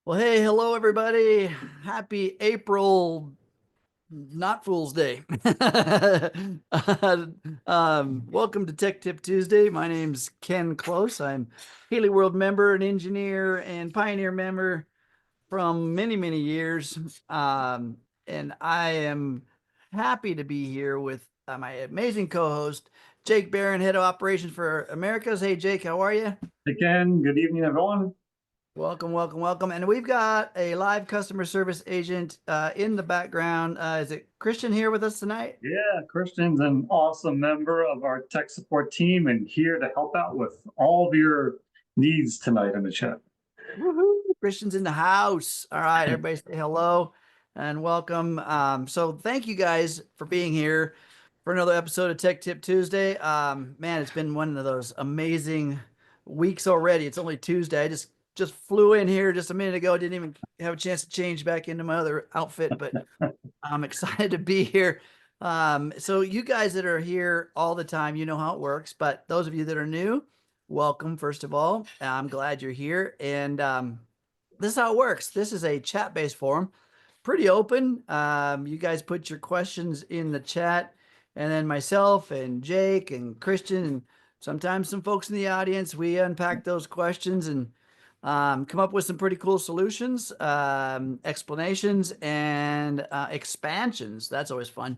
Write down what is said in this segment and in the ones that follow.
Well, hey, hello everybody. Happy April, not Fool's Day. Welcome to Tech Tip Tuesday. My name's Ken Close. I'm Healy World member, an engineer, and pioneer member from many, many years. And I am happy to be here with my amazing co-host, Jake Barron, Head of Operations for Americas. Hey, Jake, how are you? Again, good evening, everyone. Welcome, welcome, welcome. And we've got a live customer service agent in the background. Is it Christian here with us tonight? Yeah, Christian's an awesome member of our tech support team and here to help out with all of your needs tonight in the chat. Woohoo! Christian's in the house. All right, everybody say hello and welcome. So thank you guys for being here for another episode of Tech Tip Tuesday. Man, it's been one of those amazing weeks already. It's only Tuesday. I just flew in here just a minute ago. Didn't even have a chance to change back into my other outfit, but I'm excited to be here. So you guys that are here all the time, you know how it works, but those of you that are new, welcome, first of all. I'm glad you're here. And this is how it works. This is a chat-based forum, pretty open. You guys put your questions in the chat, and then myself and Jake and Christian and sometimes some folks in the audience, we unpack those questions and come up with some pretty cool solutions, explanations, and expansions. That's always fun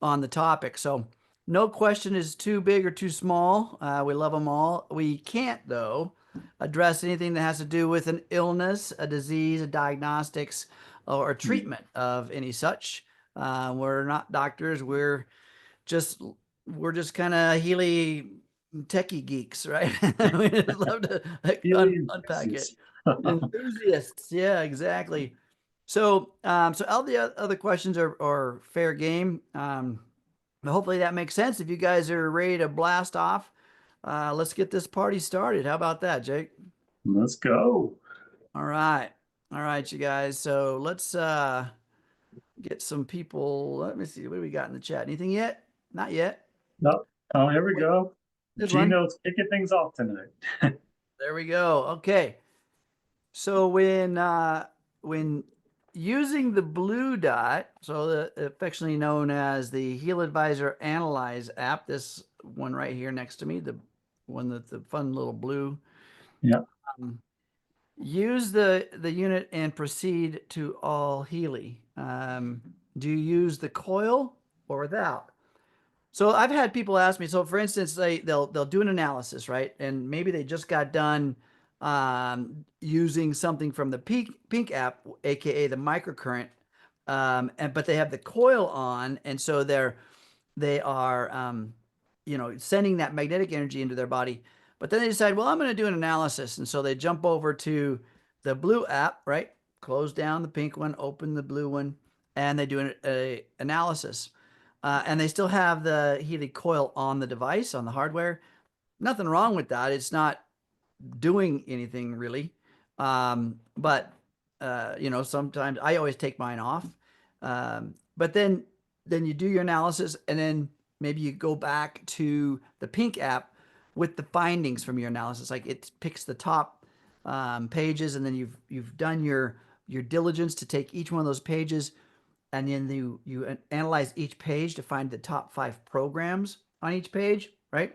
on the topic. So no question is too big or too small. We love them all. We can't, though, address anything that has to do with an illness, a disease, a diagnostics, or treatment of any such. We're not doctors. Just we're just kind of Healy techie geeks, right? We just love to Healy unpack it. enthusiasts. Enthusiasts, yeah, exactly. So all the other questions are fair game. Hopefully that makes sense. If you guys are ready to blast off, let's get this party started. How about that, Jake? Let's go. All right. All right, you guys. So let's get some people. Let me see. What do we got in the chat? Anything yet? Not yet. No. Oh, here we Wait, go. there's one. Gino's kicking things off tonight. There we go. Okay. So when using the blue dot, so affectionately known as the HealAdvisor Analyse app, this one right here next to me, the one that the fun little blue, Yeah. um, use the unit and proceed to All Healy. Do you use the coil or without? So I've had people ask me. So for instance, they'll do an analysis, right? And maybe they just got done using something from the Pink app, aka the microcurrent, and but they have the coil on, and so they are sending that magnetic energy into their body. But then they decide, well, I'm going to do an analysis, and so they jump over to the blue app, right? Close down the pink one, open the blue one, and they do an analysis. And they still have the Healy coil on the device, on the hardware. Nothing wrong with that. It's not doing anything really. But sometimes I always take mine off. But then you do your analysis, and then maybe you go back to the Pink app with the findings from your analysis. Like it picks the top pages, and then you've done your diligence to take each one of those pages, and then you analyze each page to find the top 5 programs on each page, right?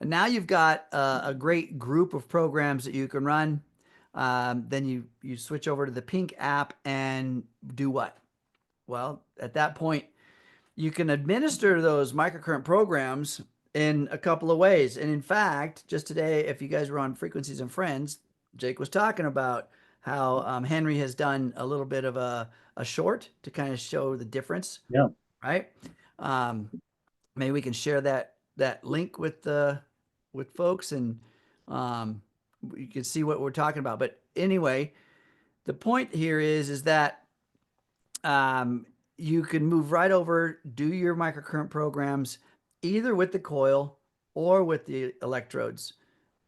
And now you've got a great group of programs that you can run. Then you switch over to the Pink app and do what? Well, at that point, you can administer those microcurrent programs in a couple of ways. And in fact, just today, if you guys were on Frequencies and Friends, Jake was talking about how Henry has done a little bit of a short to kind of show the difference, Yeah. right? Um, Maybe we can share that link with folks, and um, you can see what we're talking about. But anyway, the point here is that um, you can move right over, do your microcurrent programs either with the coil or with the electrodes.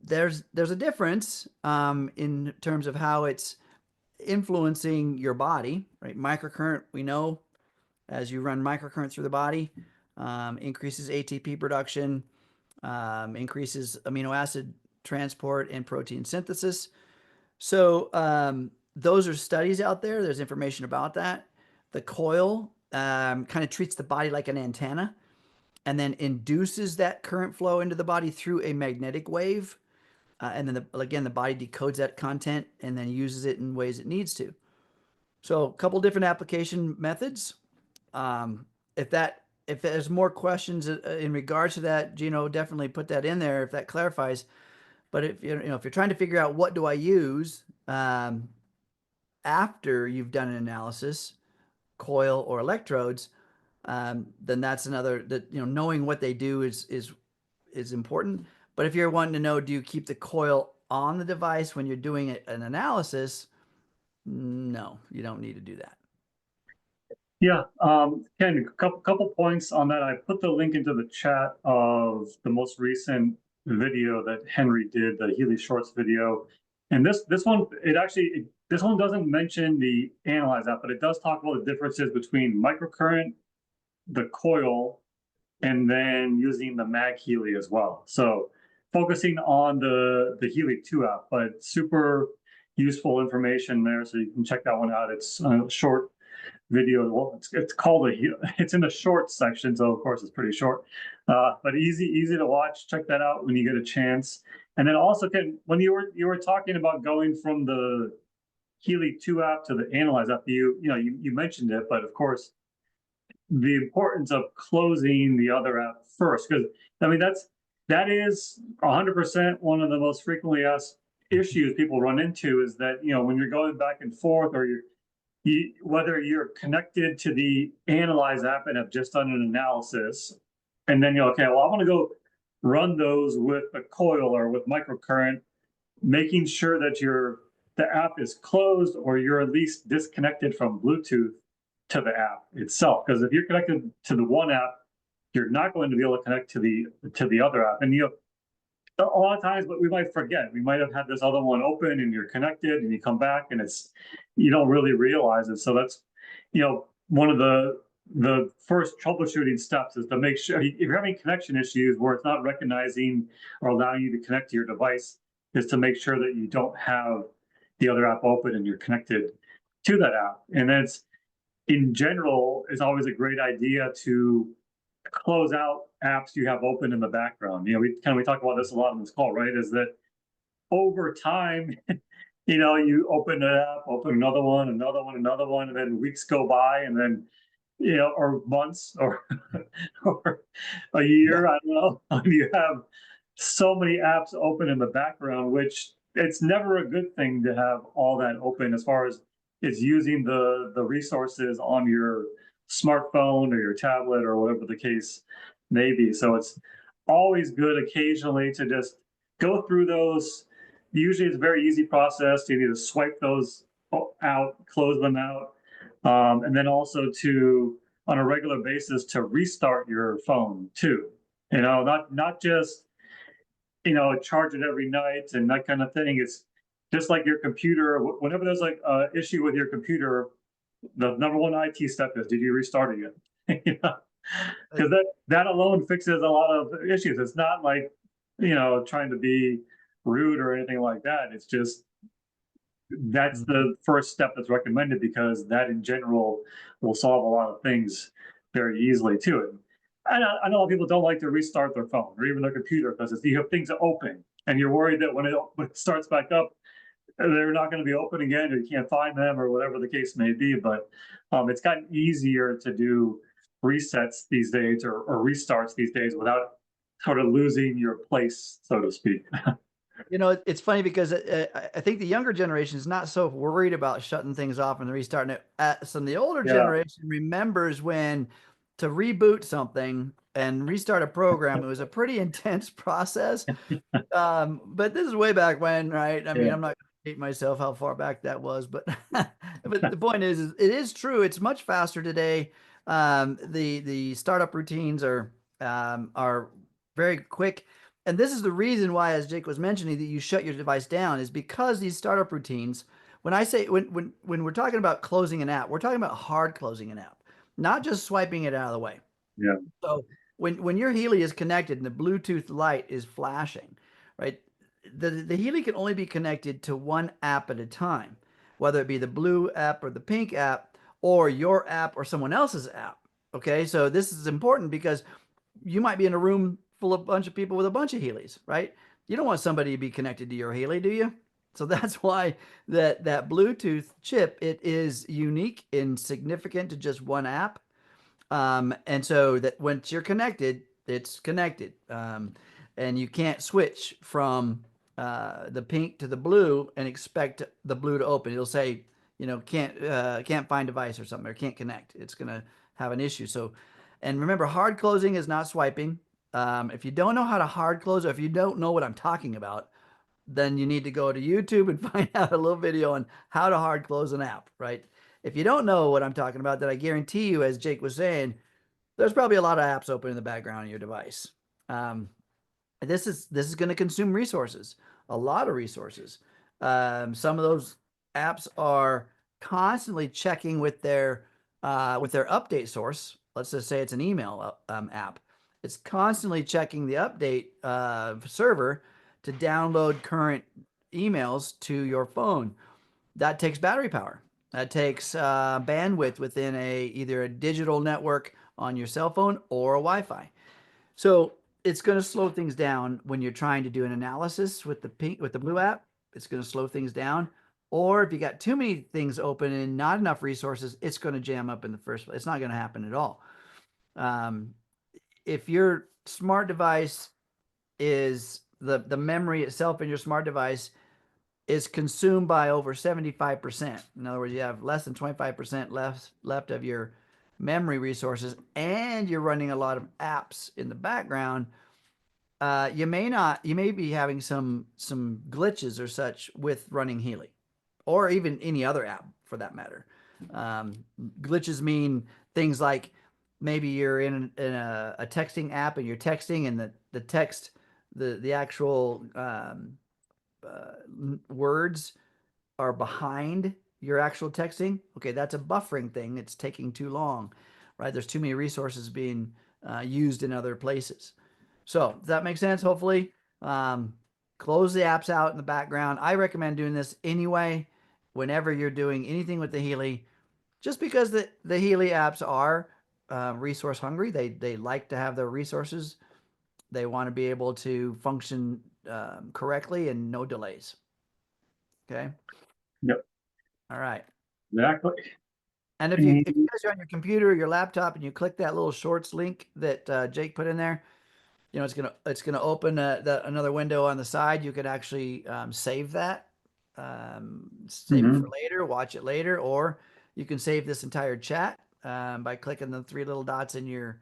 There's a difference in terms of how it's influencing your body, right? Microcurrent, we know, as you run microcurrent through the body, increases ATP production, increases amino acid transport and protein synthesis. So those are studies out there. There's information about that. The coil kind of treats the body like an antenna and then induces that current flow into the body through a magnetic wave. And then again, the body decodes that content and then uses it in ways it needs to. So a couple different application methods. Um, if there's more questions in regards to that, Gino, definitely put that in there if that clarifies. But if if you're trying to figure out what do I use after you've done an analysis, coil or electrodes, then that's another that knowing what they do is important. But if you're wanting to know, do you keep the coil on the device when you're doing an analysis? No, you don't need to do that. Yeah, Ken, a couple points on that. I put the link into the chat of the most recent video that Henry did, the Healy Shorts video. And this one, this one doesn't mention the Analyze app, but it does talk about the differences between microcurrent, the coil, and then using the Mag Healy as well. So focusing on the Healy 2 app, but super useful information there. So you can check that one out. It's a short video. Well, it's called it's in the short section, so of course it's pretty short, but easy to watch. Check that out when you get a chance. And then also, Ken, when you were talking about going from the Healy 2 app to the Analyze app, you mentioned it, but of course the importance of closing the other app first, because I mean that is 100% one of the most frequently asked issues people run into, is that when you're going back and forth, or whether you're connected to the Analyze app and have just done an analysis, and then okay, well, I want to go run those with a coil or with microcurrent, making sure that the app is closed, or you're at least disconnected from Bluetooth to the app itself. Because if you're connected to the one app, you're not going to be able to connect to the other app. And a lot of times, but we might forget. We might have had this other one open and you're connected, and you come back and you don't really realize it. So that's one of the first troubleshooting steps is to make sure, if you're having connection issues where it's not recognizing or allowing you to connect to your device, is to make sure that you don't have the other app open and you're connected to that app. And that's, in general, is always a great idea to close out apps you have open in the background. We talk about this a lot on this call, right? Is that over time, you open an app, open another one, and then weeks go by, and then or months, or or a year, I don't know. You have so many apps open in the background, which it's never a good thing to have all that open, as far as it's using the resources on your smartphone or your tablet or whatever the case may be. So it's always good occasionally to just go through those. Usually it's a very easy process to either swipe those out, close them out, and then also to, on a regular basis, to restart your phone too. Not just charge it every night and that kind of thing. It's just like your computer. Whenever there's like an issue with your computer, the number one IT step is, did you restart it yet? Because that alone fixes a lot of issues. It's not like trying to be rude or anything like that. It's just, that's the first step that's recommended, because that in general will solve a lot of things very easily too. And I know a lot of people don't like to restart their phone or even their computer, because you have things open and you're worried that when it starts back up, they're not going to be open again, or you can't find them, or whatever the case may be. But it's gotten easier to do resets these days, or restarts these days, without sort of losing your place, so to speak. It's funny because I think the younger generation is not so worried about shutting things off and restarting it. Some of the older generation remembers when to reboot something and restart a program, it was a pretty intense process. But this is way back when, right? I mean, I'm not going to date myself how far back that was, but but the point is it is true. It's much faster today. The startup routines are very quick. And this is the reason why, as Jake was mentioning, that you shut your device down, is because these startup routines, when I say, when we're talking about closing an app, we're talking about hard closing an app, not just swiping it out of the way. Yeah. So when your Healy is connected and the Bluetooth light is flashing, right, the Healy can only be connected to one app at a time. whether it be the blue app or the pink app or your app or someone else's app. Okay, so this is important because you might be in a room full of a bunch of people with a bunch of Healys, right? You don't want somebody to be connected to your Healy, do you? So that's why that Bluetooth chip, it is unique and significant to just one app. And so that once you're connected, it's connected. And you can't switch from the pink to the blue and expect the blue to open. It'll say, can't find device or something, or can't connect. It's gonna have an issue. So, and remember, hard closing is not swiping. If you don't know how to hard close, or if you don't know what I'm talking about, then you need to go to YouTube and find out a little video on how to hard close an app, right? If you don't know what I'm talking about, then I guarantee you, as Jake was saying, there's probably a lot of apps open in the background of your device. This is going to consume resources, a lot of resources. Some of those apps are constantly checking with their update source. Let's just say it's an email app. It's constantly checking the update server to download current emails to your phone. That takes battery power. That takes bandwidth within either a digital network on your cell phone or a Wi-Fi. So it's going to slow things down when you're trying to do an analysis with the blue app. It's going to slow things down. Or if you got too many things open and not enough resources, it's going to jam up in the first place. It's not going to happen at all. If your smart device is the memory itself in your smart device is consumed by over 75%. In other words, you have less than 25% left of your memory resources, and you're running a lot of apps in the background. You may be having some glitches or such with running Healy, or even any other app for that matter. Glitches mean things like maybe you're in a texting app and you're texting, and the text, the actual words are behind your actual texting. Okay, that's a buffering thing. It's taking too long, right? There's too many resources being used in other places. So does that make sense? Hopefully. Close the apps out in the background. I recommend doing this anyway whenever you're doing anything with the Healy, just because the Healy apps are resource hungry. They like to have their resources. They want to be able to function correctly and no delays. Okay. Yep. All right. Exactly. And if you guys are on your computer or your laptop and you click that little shorts link that Jake put in there, it's gonna open another window on the side. You could actually save that, save it for later, watch it later, or you can save this entire chat by clicking the three little dots in your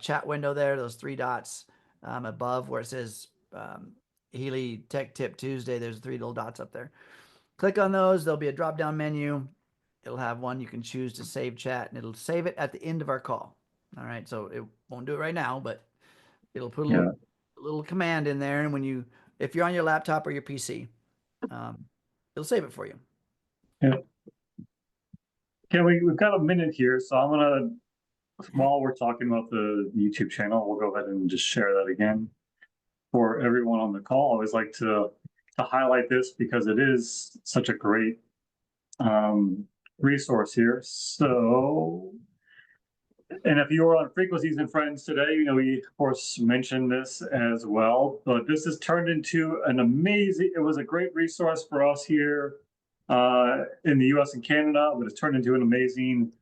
chat window there. Those three dots above where it says Healy Tech Tip Tuesday. There's three little dots up there. Click on those. There'll be a drop down menu. It'll have one you can choose to save chat, and it'll save it at the end of our call. All right, so it won't do it right now, but it'll put a little command in there, and if you're on your laptop or your PC, it'll save it for you. Yeah. Okay, we've got a minute here, so I'm gonna, while we're talking about the YouTube channel, we'll go ahead and just share that again for everyone on the call. I always like to highlight this because it is such a great resource here. So, and if you were on Frequencies and Friends today, we of course mentioned this as well, but this has turned into it was a great resource for us here in the US and Canada, but it's turned into an amazing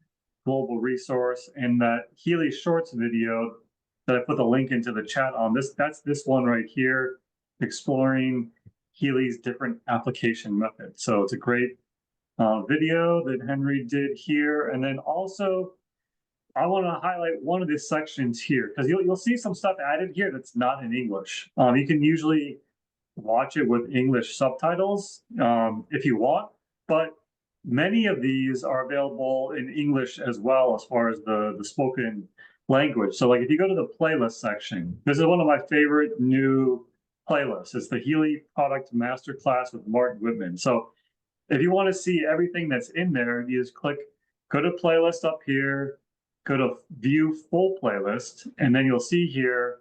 global resource. And that Healy Shorts video that I put the link into the chat on, that's this one right here, exploring Healy's different application methods. So it's a great video that Henry did here. And then also, I want to highlight one of the sections here, because you'll see some stuff added here that's not in English. You can usually watch it with English subtitles if you want, but many of these are available in English as well, as far as the spoken language. So like if you go to the playlist section, this is one of my favorite new playlists. It's the Healy Product Masterclass with Martin Whitman. So if you want to see everything that's in there, you just go to playlist up here, go to view full playlist, and then you'll see here,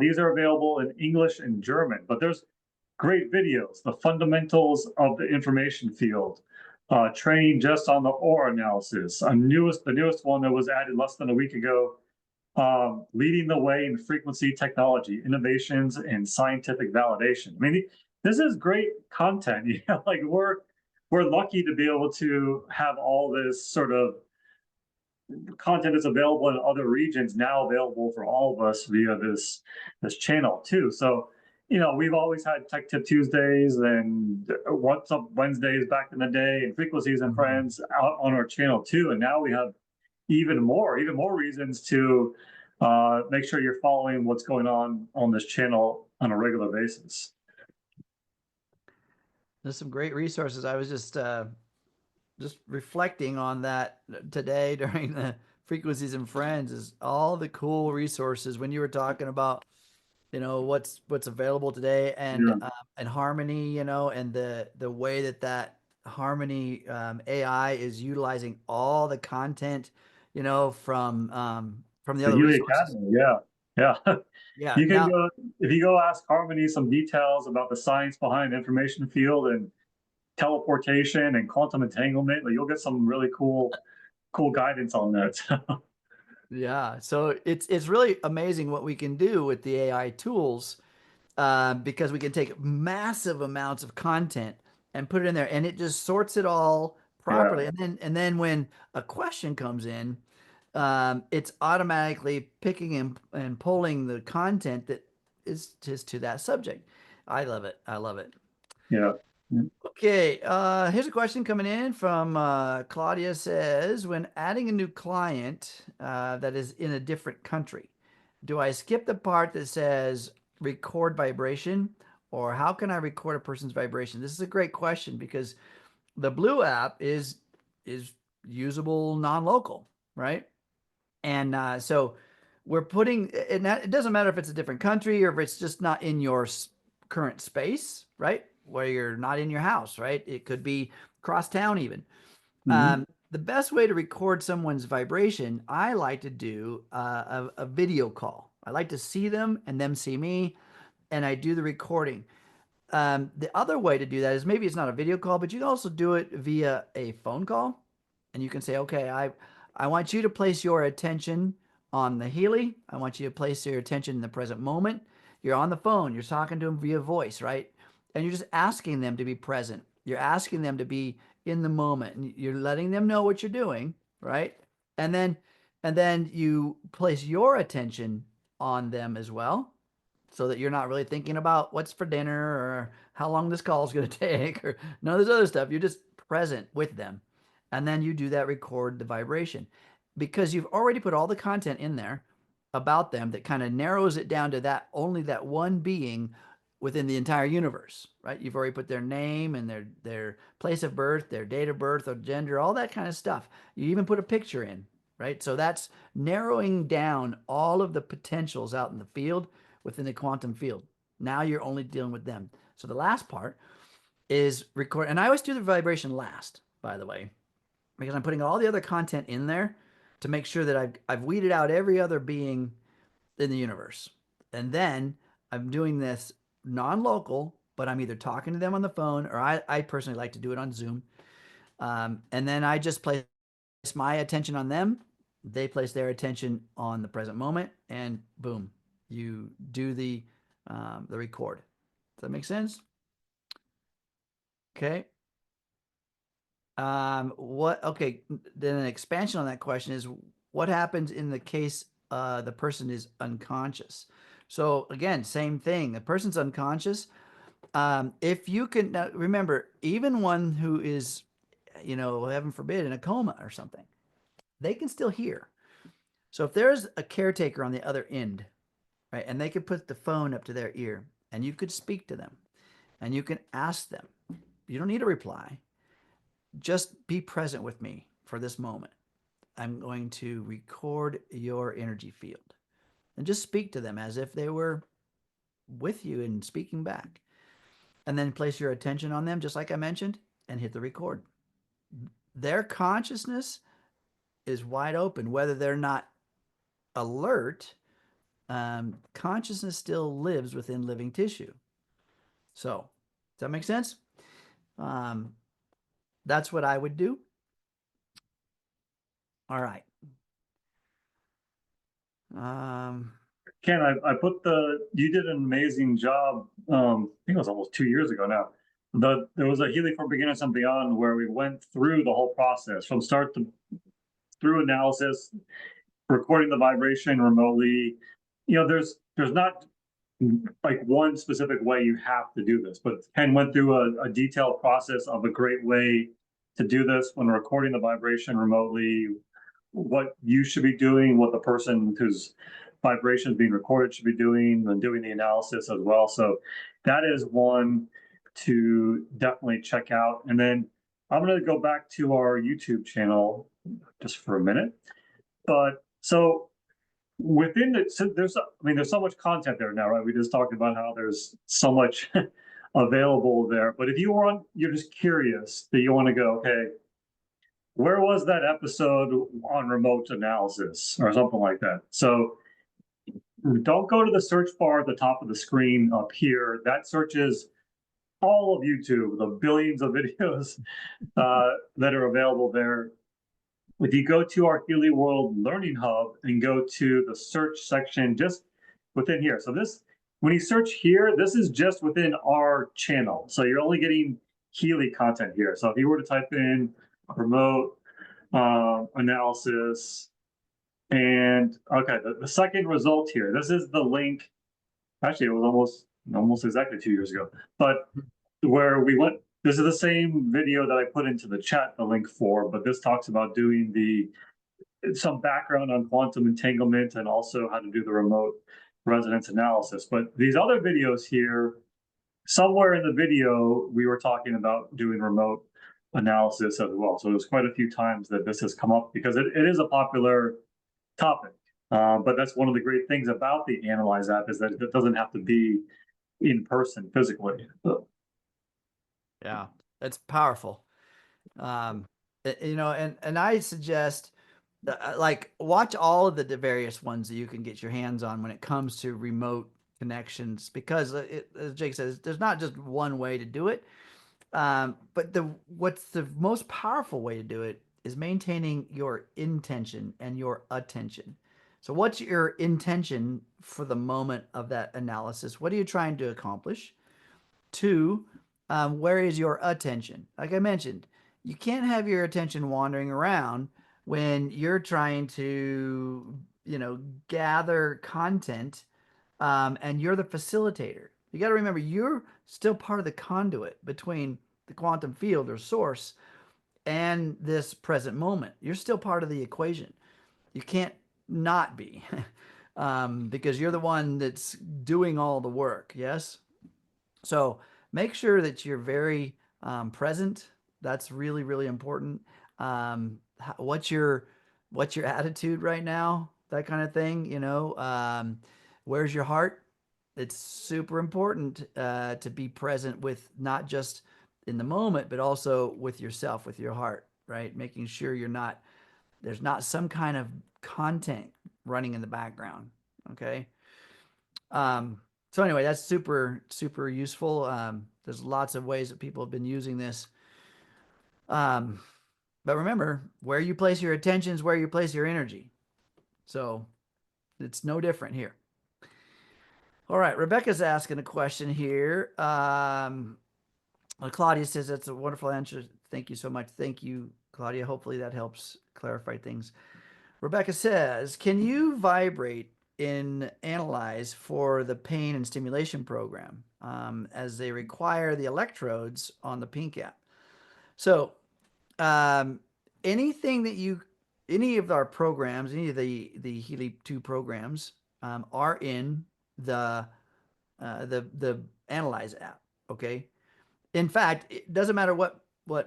these are available in English and German, but there's great videos, the fundamentals of the information field, training just on the OR analysis. The newest one that was added less than a week ago, leading the way in frequency technology, innovations, and scientific validation. I mean, this is great content. You know, like we're lucky to be able to have all this sort of content that's available in other regions now available for all of us via this channel too. So, you know, we've always had Tech Tip Tuesdays and What's Up Wednesdays back in the day, and Frequencies and Friends out on our channel too. And now we have even more reasons to make sure you're following what's going on this channel on a regular basis. There's some great resources. I was just reflecting on that today during the Frequencies and Friends, is all the cool resources when you were talking about, you know, what's available today, and Harmony, you know, and the way that Harmony AI is utilizing all the content, you know, from the other Healy resources. Academy, yeah. Yeah. You can Now, go, if you go ask Harmony some details about the science behind information field and teleportation and quantum entanglement, you'll get some really cool guidance on that. yeah. So it's really amazing what we can do with the AI tools, because we can take massive amounts of content and put it in there, and it just sorts it all Yeah, properly. And then when a question comes in, it's automatically picking and pulling the content that is just to that subject. I love it. I love it. yeah. Okay, here's a question coming in from Claudia. Says, when adding a new client that is in a different country, do I skip the part that says record vibration, or how can I record a person's vibration? This is a great question because the Blue app is usable non-local, right? And so we're putting it. It doesn't matter if it's a different country or if it's just not in your current space, right? Where you're not in your house, right? It could be cross town even. Mhm. The best way to record someone's vibration, I like to do a video call. I like to see them and them see me, and I do the recording. The other way to do that is, maybe it's not a video call, but you can also do it via a phone call. And you can say, okay, I want you to place your attention on the Healy. I want you to place your attention in the present moment. You're on the phone. You're talking to them via voice, right? And you're just asking them to be present. You're asking them to be in the moment. And you're letting them know what you're doing, right? And then you place your attention on them as well, so that you're not really thinking about what's for dinner or how long this call is going to take or none of this other stuff. You're just present with them. And then you do that, record the vibration, because you've already put all the content in there about them that kind of narrows it down to that only that one being within the entire universe, right? You've already put their name and their place of birth, their date of birth or gender, all that kind of stuff. You even put a picture in, right? So that's narrowing down all of the potentials out in the field within the quantum field. Now you're only dealing with them. So the last part is record, and I always do the vibration last, by the way, because I'm putting all the other content in there to make sure that I've weeded out every other being in the universe. And then I'm doing this non-local, but I'm either talking to them on the phone, or I personally like to do it on Zoom. And then I just place my attention on them. They place their attention on the present moment, and boom, you do the record. Does that make sense? Okay. Okay. Then an expansion on that question is, what happens in the case the person is unconscious? So again, same thing. The person's unconscious. If you can now, remember, even one who is, you know, heaven forbid, in a coma or something, they can still hear. So if there's a caretaker on the other end, right, and they could put the phone up to their ear, and you could speak to them, and you can ask them. You don't need a reply. Just be present with me for this moment. I'm going to record your energy field, and just speak to them as if they were with you and speaking back. And then place your attention on them, just like I mentioned, and hit the record. Their consciousness is wide open, whether they're not alert. Consciousness still lives within living tissue. So, does that make sense? That's what I would do. All right. Ken, I put you did an amazing job. I think it was almost 2 years ago now. There was a Healy for Beginners and Beyond where we went through the whole process from start to through analysis, recording the vibration remotely. There's not like one specific way you have to do this, but Ken went through a detailed process of a great way to do this when recording the vibration remotely, what you should be doing, what the person whose vibration is being recorded should be doing, and doing the analysis as well. So that is one to definitely check out. And then I'm going to go back to our YouTube channel just for a minute. But so within it, so there's so much content there now, right? We just talked about how there's so much available there. But if you're just curious that you want to go, okay, where was that episode on remote analysis or something like that? So don't go to the search bar at the top of the screen up here. That searches all of YouTube, the billions of videos that are available there. If you go to our Healy World Learning Hub and go to the search section just within here. So when you search here, this is just within our channel. So you're only getting Healy content here. So if you were to type in remote analysis, and okay, the second result here, this is the link. Actually, it was almost exactly 2 years ago, but where we went, this is the same video that I put into the chat, the link for, but this talks about doing some background on quantum entanglement and also how to do the remote resonance analysis. But these other videos here, somewhere in the video, we were talking about doing remote analysis as well. So there's quite a few times that this has come up because it is a popular topic. But that's one of the great things about the Analyze app is that it doesn't have to be in person physically. Yeah, that's powerful. And I suggest like watch all of the various ones that you can get your hands on when it comes to remote connections, because as Jake says, there's not just one way to do it. But what's the most powerful way to do it is maintaining your intention and your attention. So what's your intention for the moment of that analysis? What are you trying to accomplish? Two, where is your attention? Like I mentioned, you can't have your attention wandering around when you're trying to, gather content, and you're the facilitator. You got to remember, you're still part of the conduit between the quantum field or source and this present moment. You're still part of the equation. You can't not be, because you're the one that's doing all the work. Yes. So make sure that you're very present. That's really, really important. What's your attitude right now? That kind of thing. Where's your heart? It's super important to be present with not just in the moment, but also with yourself, with your heart, right? Making sure there's not some kind of content running in the background. Okay. So anyway, that's super, super useful. There's lots of ways that people have been using this. But remember, where you place your attention is where you place your energy. So it's no different here. All right, Rebecca's asking a question here. Claudia says that's a wonderful answer. Thank you so much. Thank you, Claudia. Hopefully that helps clarify things. Rebecca says, can you vibrate in Analyze for the pain and stimulation program, as they require the electrodes on the pink app? So anything that any of our programs, any of the Healy 2 programs, are in the Analyze app. Okay. In fact, it doesn't matter what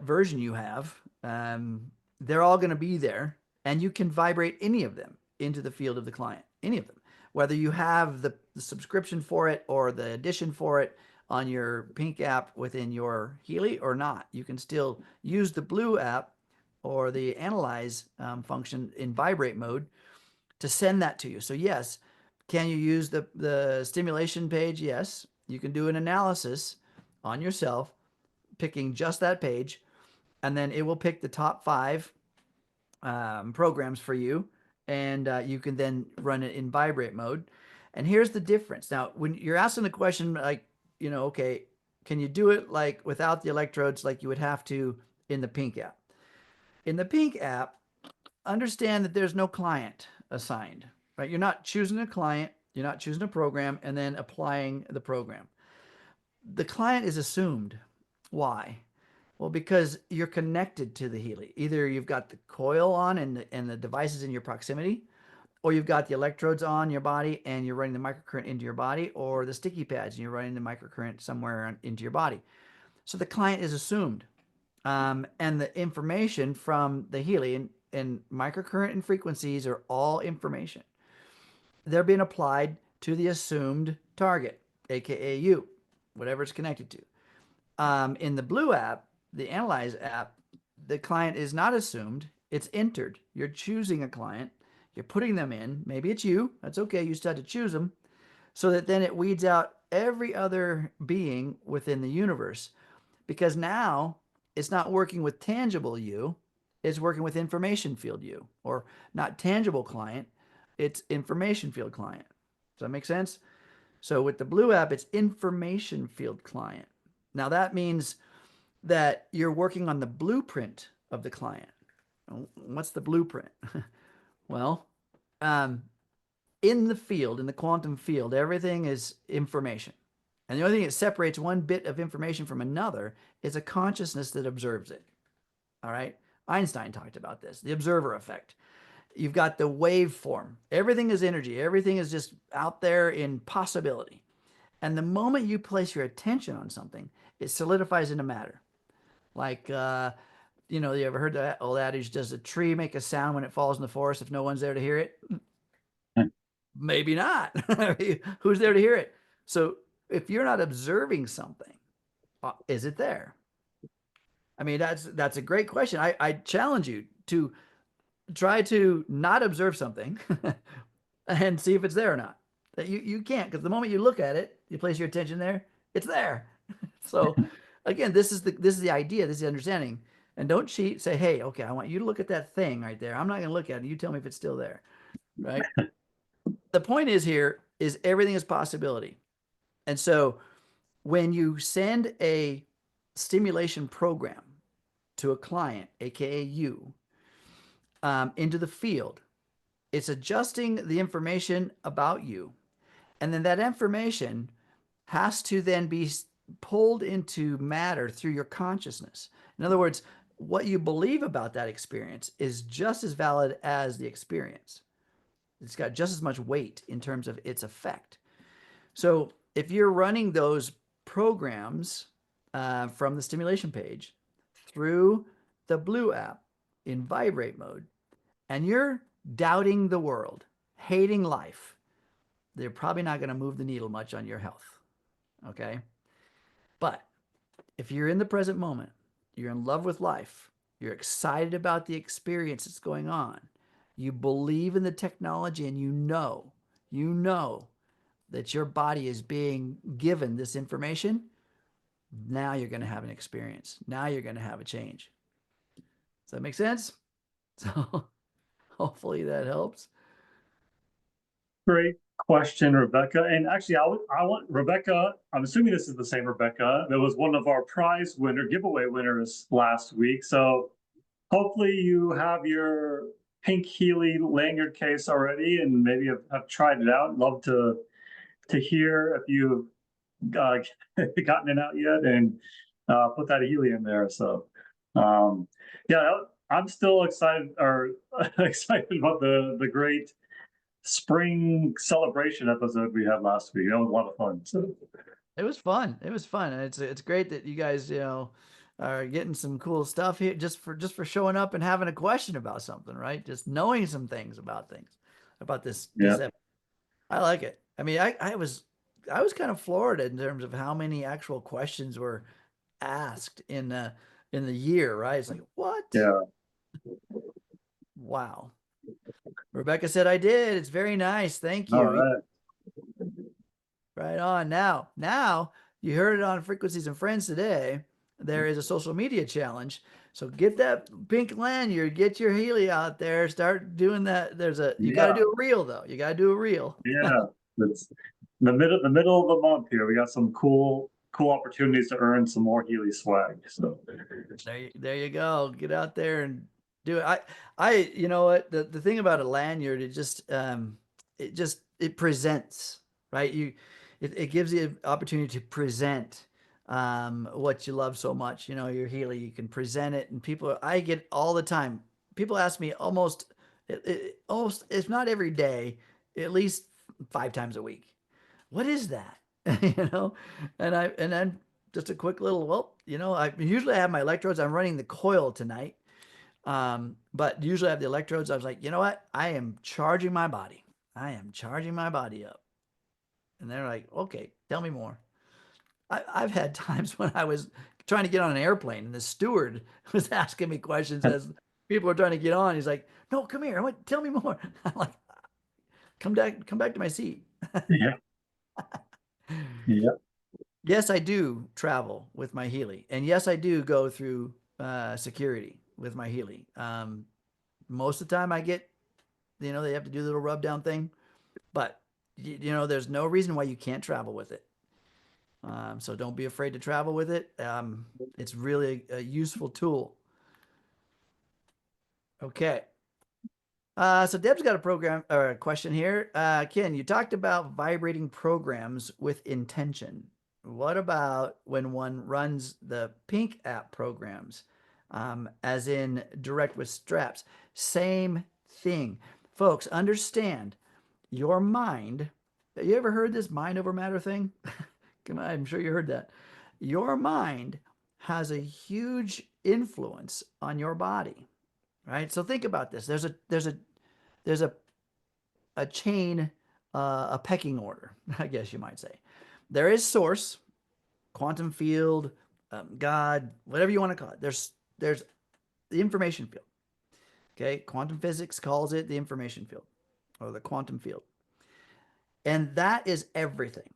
version you have. They're all going to be there, and you can vibrate any of them into the field of the client, any of them, whether you have the subscription for it or the addition for it on your pink app within your Healy or not. You can still use the blue app or the Analyze function in vibrate mode to send that to you. So yes, can you use the stimulation page? Yes. You can do an analysis on yourself, picking just that page, and then it will pick the top 5 programs for you, and you can then run it in vibrate mode. And here's the difference. Now, when you're asking the question, like, okay, can you do it like without the electrodes, like you would have to in the Pink app? In the Pink app, understand that there's no client assigned, right? You're not choosing a client, you're not choosing a program and then applying the program. The client is assumed. Why? Well, because you're connected to the Healy. Either you've got the coil on and the device is in your proximity, or you've got the electrodes on your body and you're running the microcurrent into your body, or the sticky pads and you're running the microcurrent somewhere into your body. So the client is assumed. And the information from the Healy and microcurrent and frequencies are all information. They're being applied to the assumed target, aka you, whatever it's connected to. In the Blue app, the Analyze app, the client is not assumed, it's entered. You're choosing a client, you're putting them in. Maybe it's you, that's okay, you still have to choose them, so that then it weeds out every other being within the universe. Because now it's not working with tangible you, it's working with information field you, or not tangible client, it's information field client. Does that make sense? So with the Blue app, it's information field client. Now that means that you're working on the blueprint of the client. What's the blueprint? Well, in the field, in the quantum field, everything is information. And the only thing that separates one bit of information from another is a consciousness that observes it. All right. Einstein talked about this, the observer effect. You've got the waveform. Everything is energy. Everything is just out there in possibility. And the moment you place your attention on something, it solidifies into matter. Like, you ever heard that old adage, does a tree make a sound when it falls in the forest if no one's there to hear it? Maybe not. Who's there to hear it? So if you're not observing something, is it there? I mean, that's a great question. I challenge you to try to not observe something and see if it's there or not. You can't, because the moment you look at it, you place your attention there, it's there. So again, this is the idea, this is the understanding. And don't cheat. Say, hey, okay, I want you to look at that thing right there. I'm not going to look at it. You tell me if it's still there, right? The point is here is everything is possibility. And so when you send a stimulation program to a client, aka you, into the field, it's adjusting the information about you. And then that information has to then be pulled into matter through your consciousness. In other words, what you believe about that experience is just as valid as the experience. It's got just as much weight in terms of its effect. So if you're running those programs from the stimulation page through the Blue app in vibrate mode, and you're doubting the world, hating life, they're probably not going to move the needle much on your health. Okay. But if you're in the present moment, you're in love with life, you're excited about the experience that's going on, you believe in the technology, and you know that your body is being given this information, now you're going to have an experience. Now you're going to have a change. Does that make sense? So hopefully that helps. Great question, Rebecca. And actually, I want Rebecca. I'm assuming this is the same Rebecca that was one of our prize giveaway winners last week. So hopefully you have your pink Healy lanyard case already, and maybe have tried it out. Love to hear if you've gotten it out yet, and put that Healy in there. So yeah, I'm still excited excited about the great spring celebration episode we had last week. That was a lot of fun. So it was fun. It was fun. And it's great that you guys, are getting some cool stuff here just for showing up and having a question about something, right? Just knowing some things about this. yeah, I like it. I mean, I was kind of floored in terms of how many actual questions were asked in the year, right? It's like, what? yeah. Wow. Rebecca said I did. It's very nice. Thank All you. right. Right on. Now You heard it on Frequencies and Friends today. There is a social media challenge. So get that pink lanyard, get your Healy out there, start doing that. You got to Yeah, do a reel though. You got to do a reel. yeah. It's the middle of the month here. We got some cool opportunities to earn some more Healy swag. So There you go. Get out there and do it. You know what? The thing about a lanyard, it presents, right? It gives you an opportunity to present what you love so much. You know, your Healy, you can present it, and I get all the time. People ask me almost, if not every day, at least 5 times a week. What is that? You know, and then just a quick little, well, you know, I usually have my electrodes. I'm running the coil tonight. But usually I have the electrodes. I was like, you know what? I am charging my body. I am charging my body up. And they're like, okay, tell me more. I've had times when I was trying to get on an airplane and the steward was asking me questions as people are trying to get on. He's like, no, come here. Tell me more. I'm like, come back to my seat. yeah, yeah, Yes, I do travel with my Healy, and yes, I do go through security with my Healy. Most of the time, they have to do the little rub down thing, but there's no reason why you can't travel with it. So don't be afraid to travel with it. It's really a useful tool. Okay. So Deb's got a program or a question here. Ken, you talked about vibrating programs with intention. What about when one runs the Pink app programs, as in direct with straps? Same thing. Folks, understand your mind. You ever heard this mind over matter thing? I'm sure you heard that. Your mind has a huge influence on your body, right? So think about this. There's a chain, a pecking order, I guess you might say. There is source, quantum field, God, whatever you want to call it. There's the information field. Okay, quantum physics calls it the information field or the quantum field, and that is everything.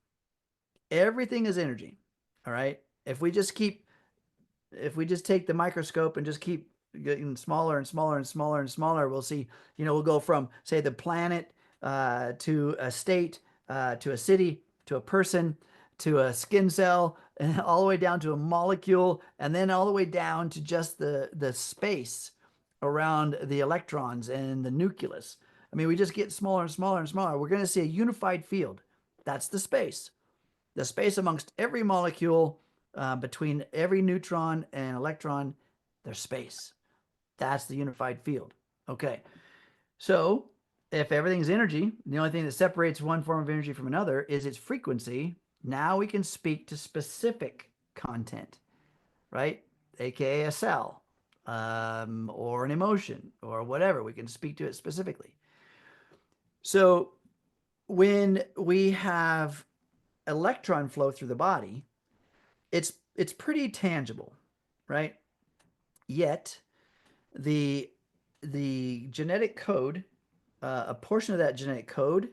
Everything is energy. All right. If we just take the microscope and just keep getting smaller and smaller and smaller and smaller, we'll see, we'll go from, say, the planet to a state, to a city, to a person, to a skin cell, and all the way down to a molecule, and then all the way down to just the space around the electrons and the nucleus. I mean, we just get smaller and smaller and smaller. We're going to see a unified field. That's the space. The space amongst every molecule, between every neutron and electron, there's space. That's the unified field. Okay. So if everything's energy, the only thing that separates one form of energy from another is its frequency. Now we can speak to specific content, right? AKA a cell, or an emotion or whatever. We can speak to it specifically. So when we have electron flow through the body, it's pretty tangible, right? Yet the genetic code, a portion of that genetic code,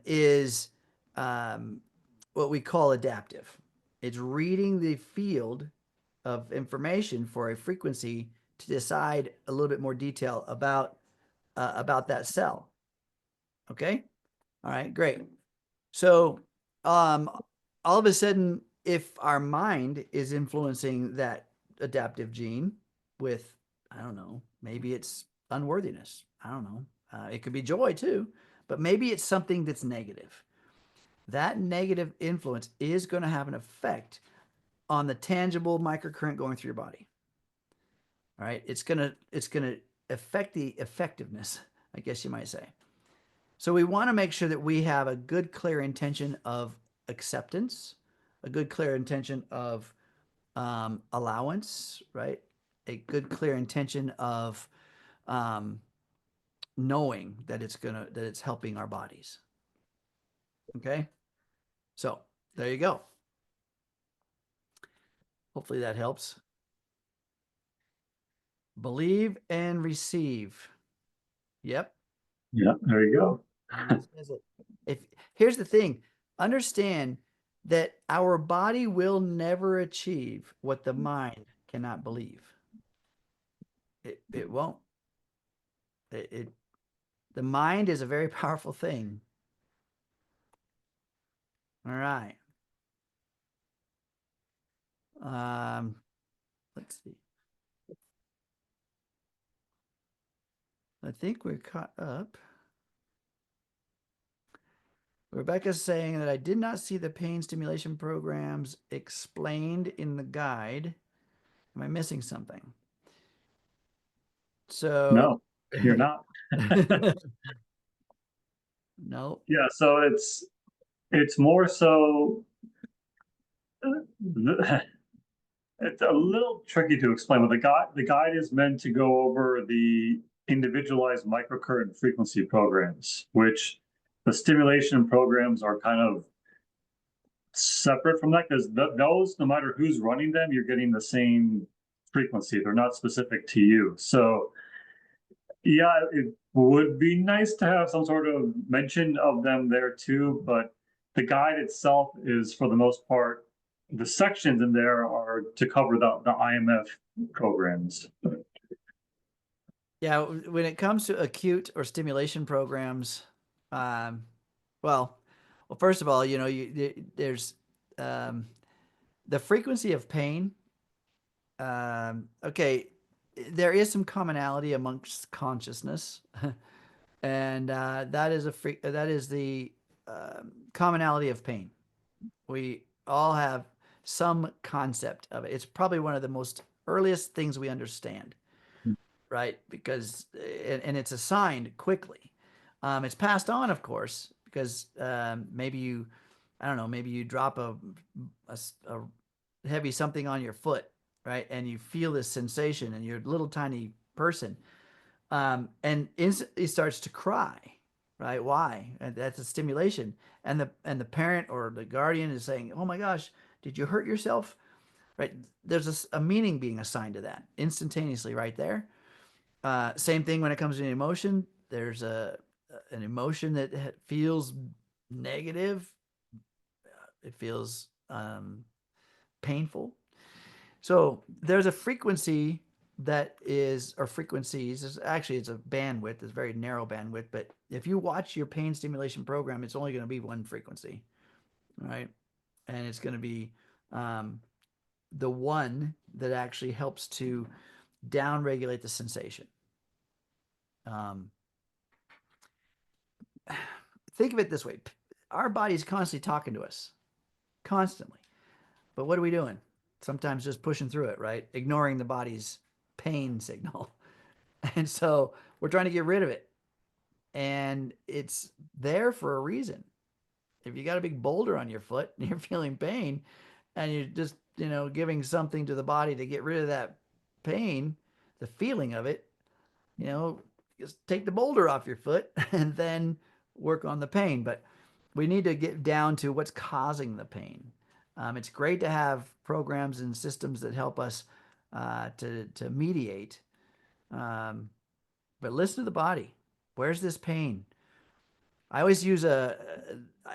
is what we call adaptive. It's reading the field of information for a frequency to decide a little bit more detail about that cell. Okay. All right. Great. So, all of a sudden, if our mind is influencing that adaptive gene with, I don't know, maybe it's unworthiness. I don't know. It could be joy too, but maybe it's something that's negative. That negative influence is going to have an effect on the tangible microcurrent going through your body. All right. It's gonna affect the effectiveness, I guess you might say. So we want to make sure that we have a good, clear intention of acceptance, a good, clear intention of allowance, right? A good, clear intention of um, knowing that it's helping our bodies. Okay, so there you go. Hopefully that helps. Believe and receive. Yep. yeah. There you go. And this is it. If Here's the thing, understand that our body will never achieve what the mind cannot believe. It won't. It the mind is a very powerful thing. All right. Let's see. I think we're caught up. Rebecca's saying that I did not see the pain stimulation programs explained in the guide. Am I missing something? So, No, you're not. no. Yeah, so it's more so it's a little tricky to explain. But the guide is meant to go over the individualized microcurrent frequency programs, which the stimulation programs are kind of separate from that, because those, no matter who's running them, you're getting the same frequency. They're not specific to you. So yeah, it would be nice to have some sort of mention of them there too, but the guide itself is, for the most part, the sections in there are to cover the IMF programs. Yeah, when it comes to acute or stimulation programs, um, well, well, first of all, there's um, the frequency of pain. Okay, there is some commonality amongst consciousness, and that is the commonality of pain. We all have some concept of it. It's probably one of the most earliest things we understand, right? Because and it's assigned quickly. It's passed on, of course, because maybe I don't know, maybe you drop a heavy something on your foot, right? And you feel this sensation, and you're a little tiny person, and instantly starts to cry, right? Why? And that's a stimulation, and the parent or the guardian is saying, "Oh my gosh, did you hurt yourself?" Right? There's a meaning being assigned to that instantaneously right there. Same thing when it comes to an emotion. There's an emotion that feels negative. It feels painful. So there's a frequency that is, or frequencies. It's a bandwidth. It's a very narrow bandwidth. But if you watch your pain stimulation program, it's only going to be one frequency, right? And it's going to be the one that actually helps to downregulate the sensation. Um, think of it this way: our body's constantly talking to us, constantly. But what are we doing? Sometimes just pushing through it, right? Ignoring the body's pain signal. And so we're trying to get rid of it. And it's there for a reason. If you got a big boulder on your foot and you're feeling pain and you're just, giving something to the body to get rid of that pain, the feeling of it, just take the boulder off your foot and then work on the pain. But we need to get down to what's causing the pain. It's great to have programs and systems that help us to mediate, but listen to the body. Where's this pain? I always use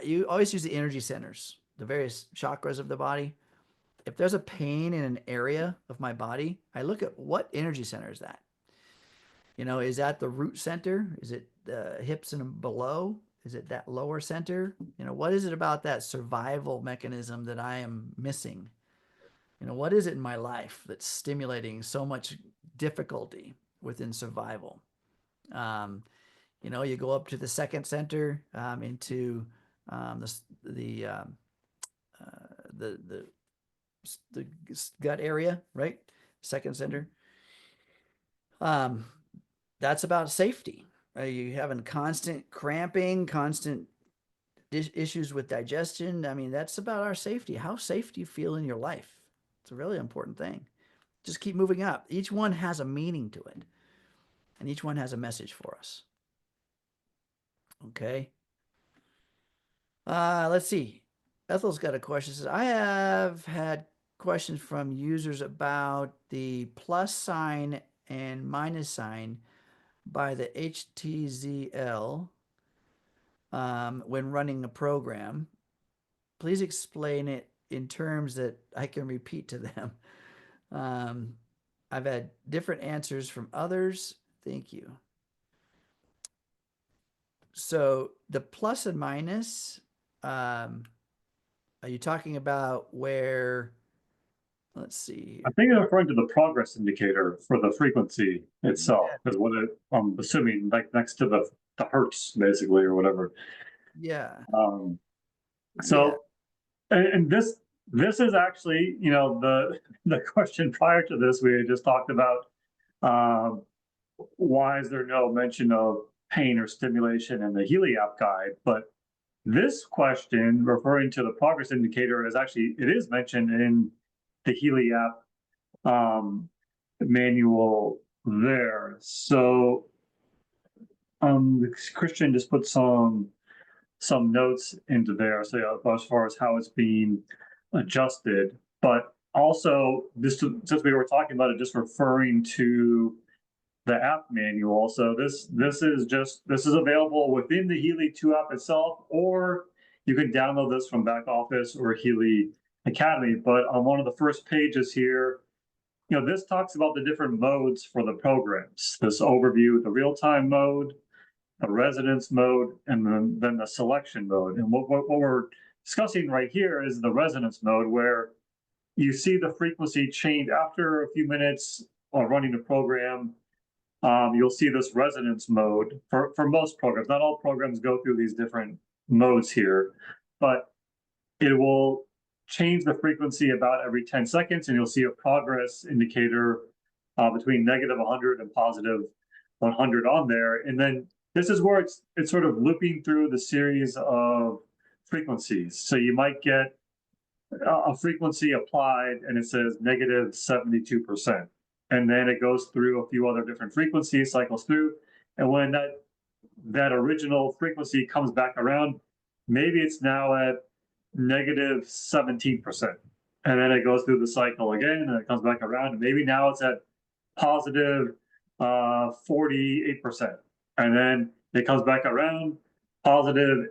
you always use the energy centers, the various chakras of the body. If there's a pain in an area of my body, I look at what energy center is that. Is that the root center? Is it the hips and below? Is it that lower center? What is it about that survival mechanism that I am missing? What is it in my life that's stimulating so much difficulty within survival? You go up to the second center, into the the gut area, right? Second center. Um, that's about safety. Are you having constant cramping, constant issues with digestion? I mean, that's about our safety. How safe do you feel in your life? It's a really important thing. Just keep moving up. Each one has a meaning to it, and each one has a message for us. Okay. Let's see. Ethel's got a question. Says, I have had questions from users about the plus sign and minus sign by the HTZL when running a program. please explain it in terms that I can repeat to them. Um, I've had different answers from others. Thank you. So the plus and minus, are you talking about where, let's see I here. think I'm referring to the progress indicator for the frequency itself, is what I'm assuming, like next to the hertz, basically, or whatever. Yeah. Um, Yeah. so, and this is actually, you know, the question prior to this we had just talked about. Um, why is there no mention of pain or stimulation in the Healy app guide? But this question, referring to the progress indicator, is actually, it is mentioned in the Healy app manual there. So Christian just put some notes into there, so as far as how it's being adjusted. But also, this, since we were talking about it, just referring to the app manual. So this is available within the Healy 2 app itself, or you can download this from back office or Healy Academy. But on one of the first pages here, you know, this talks about the different modes for the programs. This overview, the real-time mode, the resonance mode, and then the selection mode. And what we're discussing right here is the resonance mode, where you see the frequency change after a few minutes of running the program. You'll see this resonance mode for most programs. Not all programs go through these different modes here, but it will change the frequency about every 10 seconds, and you'll see a progress indicator between negative 100 and positive 100 on there. And then this is where it's sort of looping through the series of frequencies. So you might get a frequency applied and it says negative 72%. And then it goes through a few other different frequencies, cycles through. And when that original frequency comes back around, maybe it's now at negative 17%. And then it goes through the cycle again and it comes back around. And maybe now it's at positive 48%. And then it comes back around positive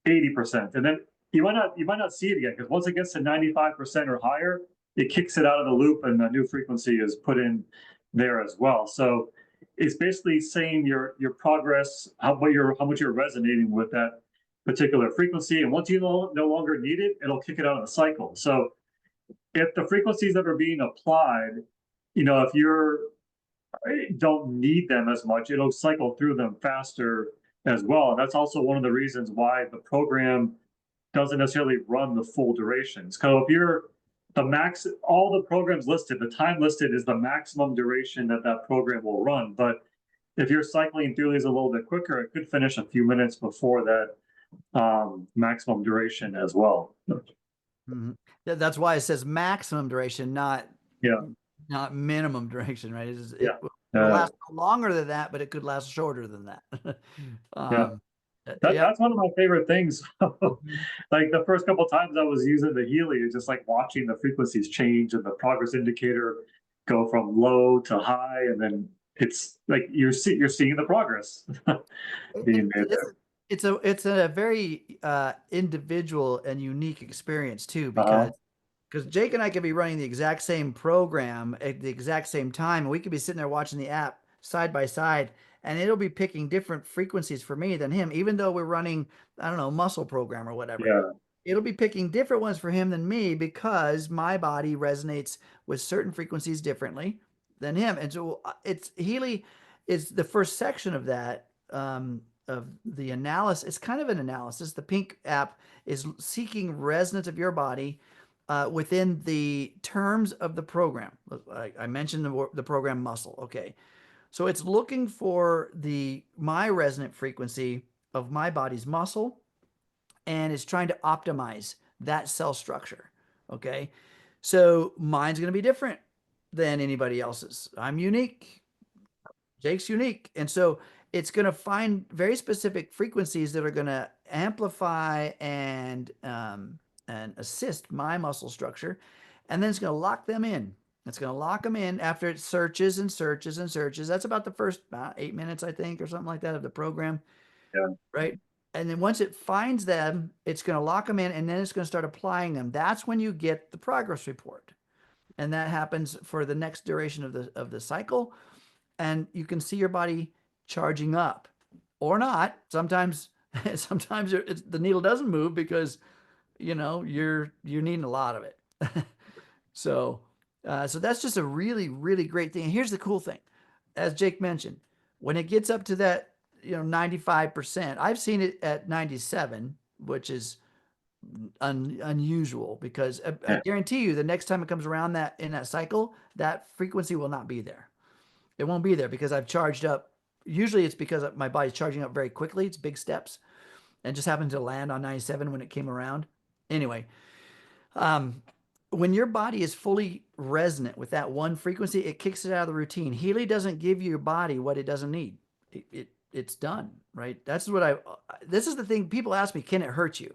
80%. And then you might not see it again, because once it gets to 95% or higher, it kicks it out of the loop and a new frequency is put in there as well. So it's basically saying your progress, how much you're resonating with that particular frequency. And once you no longer need it, it'll kick it out of the cycle. So if the frequencies that are being applied, you know, if you're don't need them as much, it'll cycle through them faster as well. And that's also one of the reasons why the program doesn't necessarily run the full durations. So if you're the max, all the programs listed, the time listed is the maximum duration that program will run. But if you're cycling through these a little bit quicker, it could finish a few minutes before that maximum duration as well. That's why it says maximum duration, not Yeah. not minimum duration, right? Yeah. It'll last longer than that, but it could last shorter than that. Yeah. That's one of my favorite things. Like the first couple of times I was using the Healy, it's just like watching the frequencies change and the progress indicator go from low to high, and then it's like you're seeing the progress being made there. It's a very individual and unique experience too, Uh-huh. because Jake and I could be running the exact same program at the exact same time, and we could be sitting there watching the app side by side, and it'll be picking different frequencies for me than him, even though we're running, I don't know, muscle program or whatever. Yeah. It'll be picking different ones for him than me because my body resonates with certain frequencies differently than him. And so it's Healy is the first section of that of the analysis. It's kind of an analysis. The pink app is seeking resonance of your body within the terms of the program. I mentioned the program muscle. Okay. So it's looking for my resonant frequency of my body's muscle, and it's trying to optimize that cell structure. Okay. So mine's going to be different than anybody else's. I'm unique. Jake's unique. And so it's going to find very specific frequencies that are going to amplify and assist my muscle structure. And then it's going to lock them in. It's going to lock them in after it searches and searches and searches. That's about the first 8 minutes, I think, or something like that of the program. Yeah. Right. And then once it finds them, it's going to lock them in, and then it's going to start applying them. That's when you get the progress report. And that happens for the next duration of the cycle. And you can see your body charging up or not. Sometimes sometimes the needle doesn't move because you're needing a lot of it. So so that's just a really, really great thing. And here's the cool thing. As Jake mentioned, when it gets up to that, 95%, I've seen it at 97, which is unusual because I Yeah. guarantee you the next time it comes around that in that cycle, that frequency will not be there. It won't be there because I've charged up. Usually it's because my body's charging up very quickly. It's big steps and just happened to land on 97 when it came around. Anyway, um, when your body is fully resonant with that one frequency, it kicks it out of the routine. Healy doesn't give your body what it doesn't need. It's done, right? That's what this is the thing. People ask me, can it hurt you?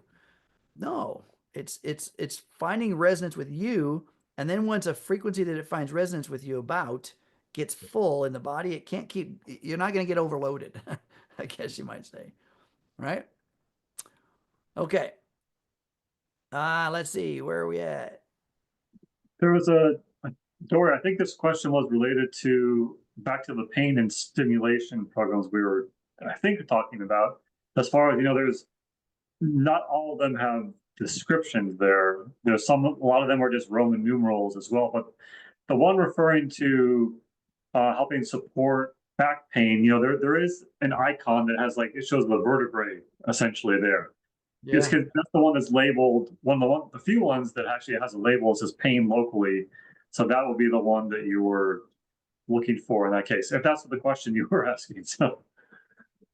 No, it's finding resonance with you, and then once a frequency that it finds resonance with you about gets full in the body, it can't keep. You're not going to get overloaded, I guess you might say, right? Okay. Let's see, where are we at? There was Dory, I think this question was related to back to the pain and stimulation programs we were, I think, talking about. As far as there's not all of them have descriptions there. There's a lot of them are just Roman numerals as well. But the one referring to helping support back pain, there is an icon that has it shows the vertebrae essentially there. It's Yeah. 'cause that's the one that's labeled the few ones that actually has a label that says pain locally. So that would be the one that you were looking for in that case, if that's the question you were asking. So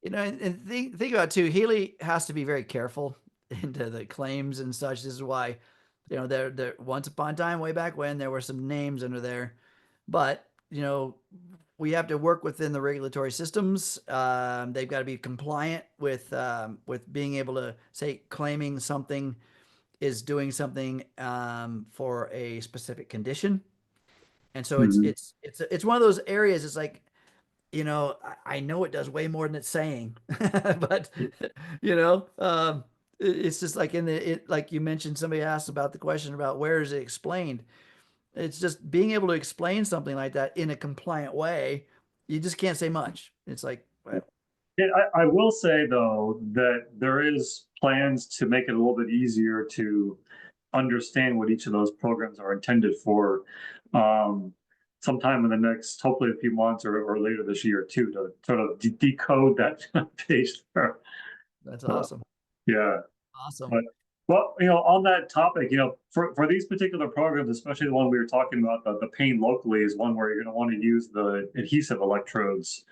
And think about it too, Healy has to be very careful into the claims and such. This is why, there once upon a time, way back when, there were some names under there, but we have to work within the regulatory systems. They've got to be compliant with being able to say claiming something is doing something for a specific condition. And so it's mhm. it's it's it's one of those areas. It's like, I know it does way more than it's saying, but it's just like like you mentioned, somebody asked about the question about where is it explained. It's just being able to explain something like that in a compliant way. You just can't say much. It's like, well, Yeah, I will say though that there is plans to make it a little bit easier to understand what each of those programs are intended for. Um, Sometime in the next, hopefully a few months or later this year too, to sort of decode that page there. that's Uh, awesome. yeah, Awesome. but well, on that topic, for these particular programs, especially the one we were talking about, the pain locally is one where you're going to want to use the adhesive electrodes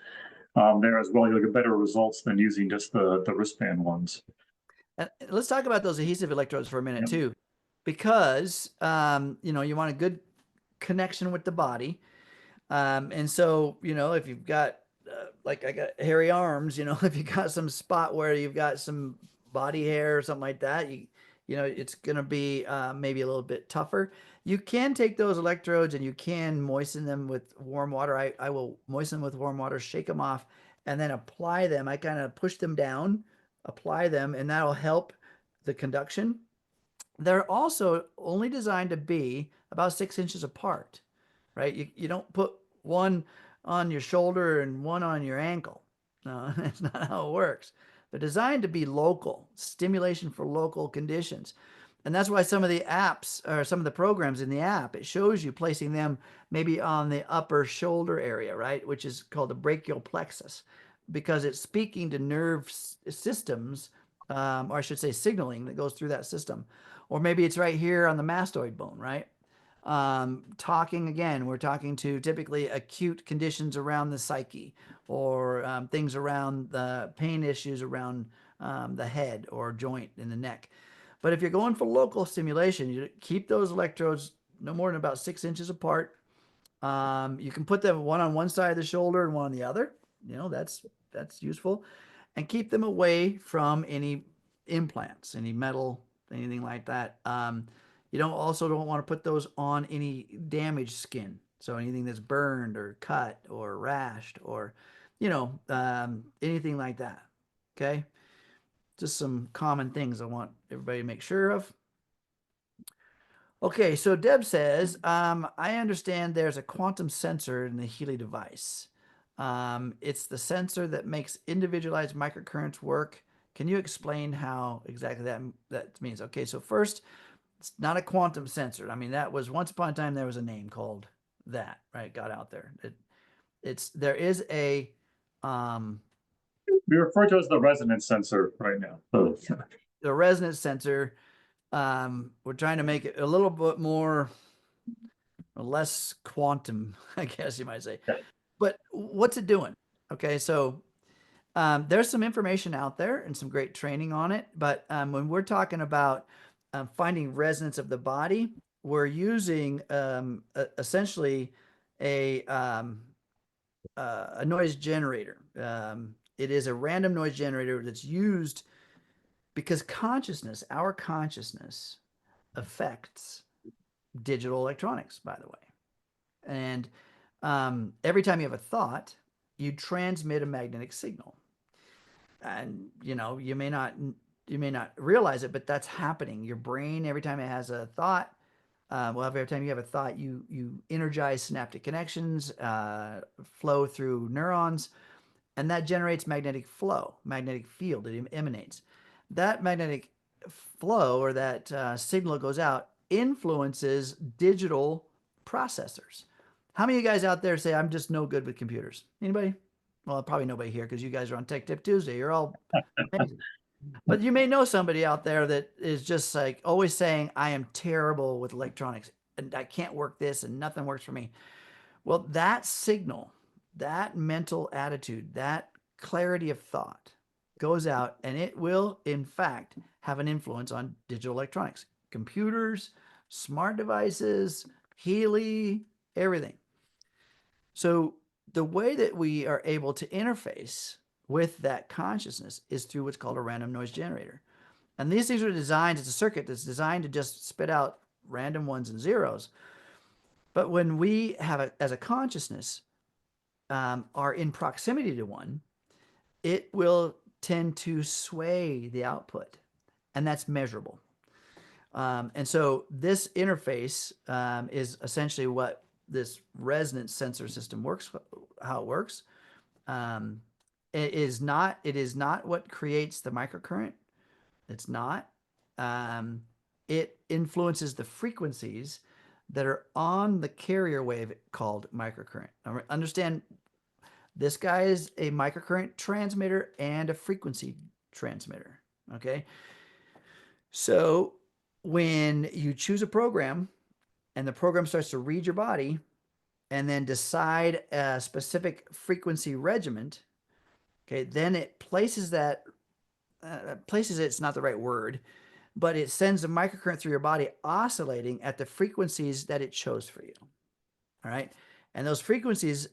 there as well. You'll get better results than using just the wristband ones. And let's talk about those adhesive electrodes for a minute Yep. too, because you want a good connection with the body. And so, if you've got, like I got hairy arms, if you got some spot where you've got some body hair or something like that, it's going to be maybe a little bit tougher. You can take those electrodes and you can moisten them with warm water. I will moisten them with warm water, shake them off, and then apply them. I kind of push them down, apply them, and that'll help the conduction. They're also only designed to be about 6 inches apart, right? You don't put one on your shoulder and one on your ankle. No, that's not how it works. They're designed to be local, stimulation for local conditions. And that's why some of the apps or some of the programs in the app, it shows you placing them maybe on the upper shoulder area, right? Which is called the brachial plexus, because it's speaking to nerve systems, or I should say signaling that goes through that system. Or maybe it's right here on the mastoid bone, right? Talking again, we're talking to typically acute conditions around the psyche, or things around the pain issues around the head or joint in the neck. But if you're going for local stimulation, you keep those electrodes no more than about 6 inches apart. You can put them one on one side of the shoulder and one on the other. That's useful, and keep them away from any implants, any metal, anything like that. You don't want to put those on any damaged skin. So anything that's burned or cut or rashed or anything like that. Okay. just some common things I want everybody to make sure of. Okay, so Deb says, I understand there's a quantum sensor in the Healy device. It's the sensor that makes individualized microcurrents work. Can you explain how exactly that means? Okay, so first, it's not a quantum sensor. I mean, that was once upon a time there was a name called that, right? Got out there. There is a We refer to it as the resonance sensor right now. So, the resonance sensor. We're trying to make it a little bit more or less quantum, I guess you might say. yeah. But what's it doing? Okay, so there's some information out there and some great training on it. But when we're talking about finding resonance of the body, we're using essentially a noise generator. It is a random noise generator that's used because consciousness, our consciousness, affects digital electronics, by the way. And every time you have a thought, you transmit a magnetic signal. And you may not realize it, but that's happening. Your brain, every time it has a thought, every time you have a thought, you energize synaptic connections, flow through neurons, and that generates magnetic flow, magnetic field. It emanates. That magnetic flow or that signal goes out influences digital processors. How many of you guys out there say, I'm just no good with computers? Anybody? Well, probably nobody here because you guys are on Tech Tip Tuesday. You're all amazing. But you may know somebody out there that is just like always saying, I am terrible with electronics and I can't work this and nothing works for me. Well, that signal, that mental attitude, that clarity of thought goes out and it will, in fact, have an influence on digital electronics, computers, smart devices, Healy, everything. So the way that we are able to interface with that consciousness is through what's called a random noise generator. And these things are designed, it's a circuit that's designed to just spit out random ones and zeros. But when we have it as a consciousness, are in proximity to one, it will tend to sway the output, and that's measurable. And so this interface is essentially what this resonance sensor system works, how it works. It is not what creates the microcurrent. It's not. It influences the frequencies that are on the carrier wave called microcurrent. Now, understand, this guy is a microcurrent transmitter and a frequency transmitter. Okay. So when you choose a program and the program starts to read your body and then decide a specific frequency regiment, okay, then it places it's not the right word, but it sends a microcurrent through your body oscillating at the frequencies that it chose for you. All right. And those frequencies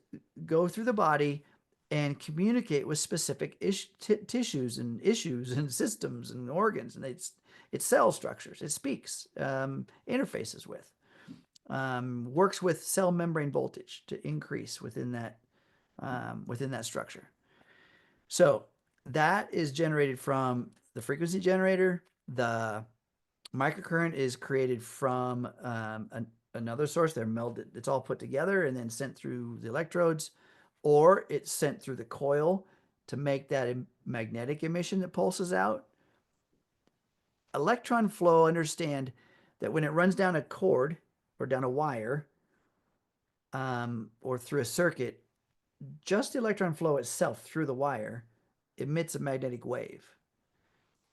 go through the body and communicate with specific tissues and issues and systems and organs. And it's cell structures. It speaks, interfaces with, works with cell membrane voltage to increase within that structure. So that is generated from the frequency generator. The microcurrent is created from another source. They're melded. It's all put together and then sent through the electrodes, or it's sent through the coil to make that magnetic emission that pulses out. Electron flow, understand that when it runs down a cord or down a wire or through a circuit, just the electron flow itself through the wire emits a magnetic wave.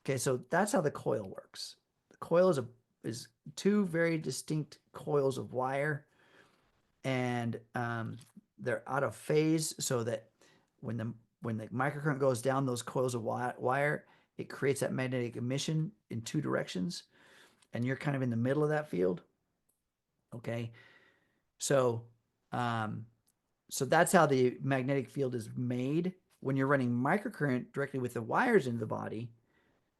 Okay, so that's how the coil works. The coil is two very distinct coils of wire, and they're out of phase, so that when the microcurrent goes down those coils of wire, it creates that magnetic emission in two directions, and you're kind of in the middle of that field. Okay, so so that's how the magnetic field is made. When you're running microcurrent directly with the wires into the body,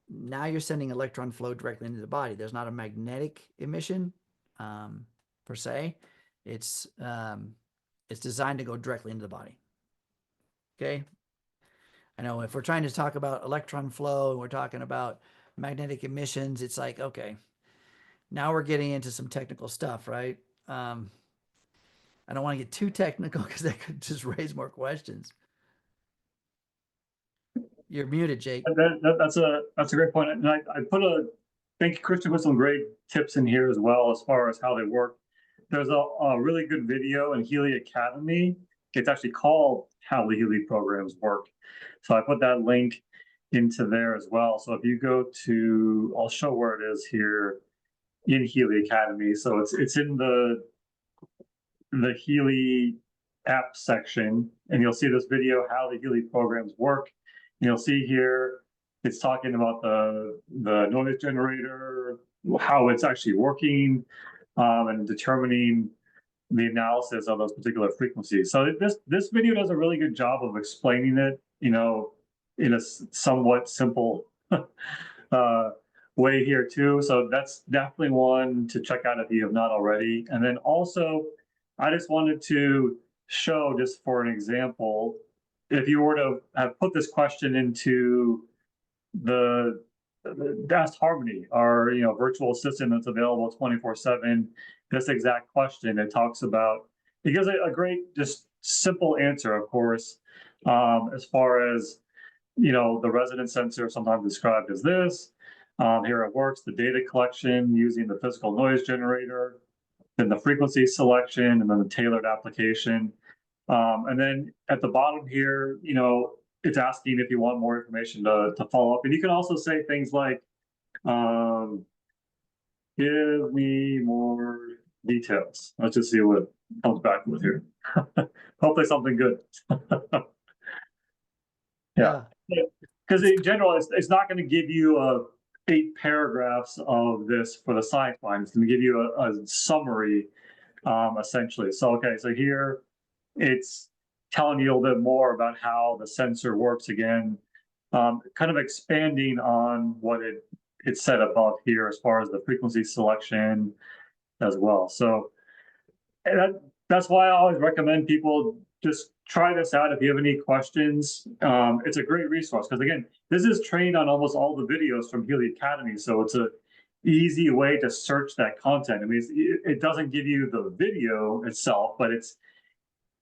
now you're sending electron flow directly into the body. There's not a magnetic emission per se. It's designed to go directly into the body. Okay. I know if we're trying to talk about electron flow and we're talking about magnetic emissions, it's like, okay, now we're getting into some technical stuff, right? I don't want to get too technical because that could just raise more questions. You're muted, Jake. That's a great point. And I put thank you, Christian, put some great tips in here as well as far as how they work. There's a really good video in Healy Academy. It's actually called How the Healy Programs Work. So I put that link into there as well. So if you go to, I'll show where it is here in Healy Academy. So it's in the Healy app section, and you'll see this video, how the Healy programs work. And you'll see here, it's talking about the noise generator, how it's actually working, and determining the analysis of those particular frequencies. So this video does a really good job of explaining it, in a somewhat simple way here too. So that's definitely one to check out if you have not already. And then also, I just wanted to show, just for an example, if you were to have put this question into the Ask Harmony, our virtual assistant that's available 24/7, this exact question, it talks about, it gives a great, just simple answer, of course, as far as the resonance sensor, sometimes described as this. Here it works, the data collection using the physical noise generator, then the frequency selection, and then the tailored application. And then at the bottom here, it's asking if you want more information to follow up. And you can also say things like, give me more details. Let's just see what it comes back with here. Hopefully something good. Yeah. Because in general, it's not going to give you 8 paragraphs of this for the science line. It's going to give you a summary, essentially. So, okay, so here it's telling you a little bit more about how the sensor works again, kind of expanding on what it's said above here as far as the frequency selection as well. So that's why I always recommend people just try this out if you have any questions. It's a great resource because, again, this is trained on almost all the videos from Healy Academy, so it's a easy way to search that content. I mean, it doesn't give you the video itself, but it's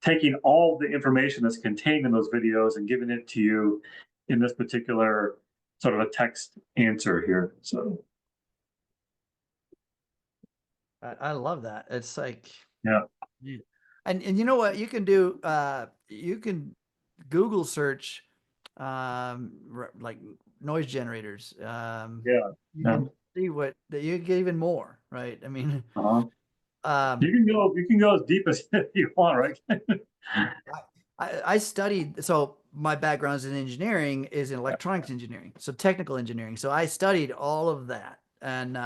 taking all the information that's contained in those videos and giving it to you in this particular sort of a text answer here. So I love that. It's like, yeah. And you know what you can do? You can Google search like noise generators. Yeah. You Yeah. can see what that you get even more, right? I mean, Uh-huh. um, You can go as deep as you want, right? I studied, so my background in engineering is in electronics engineering, so technical engineering. So I studied all of that and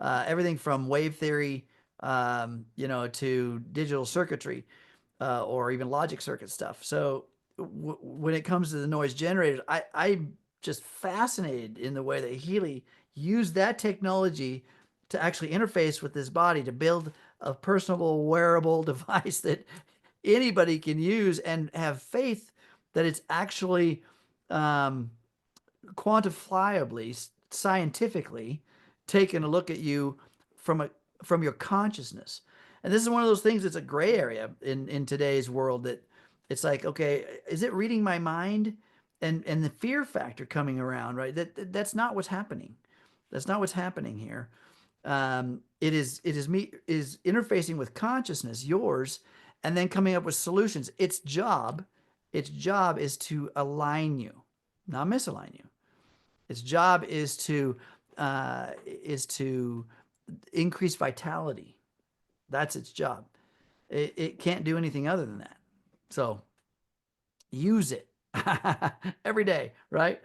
everything from wave theory, to digital circuitry, or even logic circuit stuff. So when it comes to the noise generators, I'm just fascinated in the way that Healy used that technology to actually interface with this body to build a personable wearable device that anybody can use and have faith that it's actually um, quantifiably, scientifically taking a look at you from your consciousness. And this is one of those things that's a gray area in today's world, that it's like, okay, is it reading my mind? And the fear factor coming around, right? That's not what's happening. That's not what's happening here. It is interfacing with consciousness, yours, and then coming up with solutions. Its job is to align you, not misalign you. Its job is to increase vitality. That's its job. It can't do anything other than that. So use it every day, right?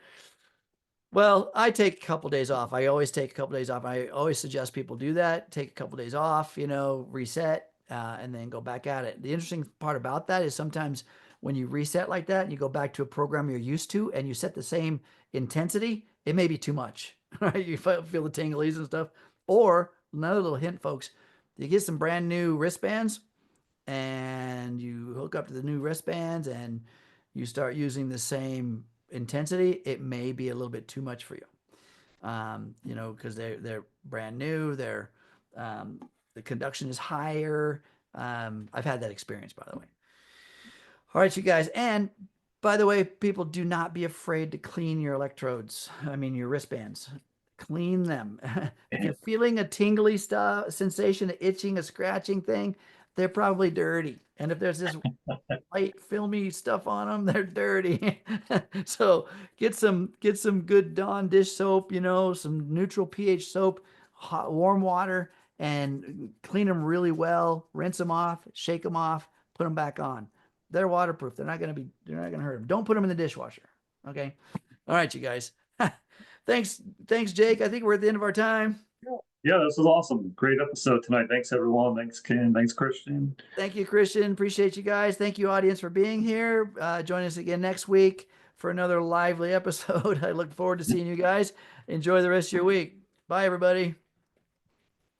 Well, I take a couple days off. I always take a couple days off. I always suggest people do that. Take a couple days off, reset, and then go back at it. The interesting part about that is sometimes when you reset like that and you go back to a program you're used to and you set the same intensity, it may be too much, right? You feel the tinglies and stuff. Or another little hint, folks, you get some brand new wristbands and you hook up to the new wristbands and you start using the same intensity, it may be a little bit too much for you. You know, because they're brand new, the conduction is higher. I've had that experience, by the way. All right, you guys. And by the way, people, do not be afraid to clean your electrodes. I mean, your wristbands. Clean them. If you're feeling a tingly stuff, sensation, a itching, a scratching thing, they're probably dirty. And if there's this white filmy stuff on them, they're dirty. So get some good Dawn dish soap, you know, some neutral pH soap, hot warm water, and clean them really well. Rinse them off, shake them off, put them back on. They're waterproof. They're not gonna hurt them. Don't put them in the dishwasher. Okay. All right, you guys. Thanks, Jake. I think we're at the end of our time. Yeah, this was awesome. Great episode tonight. Thanks, everyone. Thanks, Ken. Thanks, Christian. Thank you, Christian. Appreciate you guys. Thank you, audience, for being here. Join us again next week for another lively episode. I look forward to seeing you guys. Enjoy the rest of your week. Bye, everybody.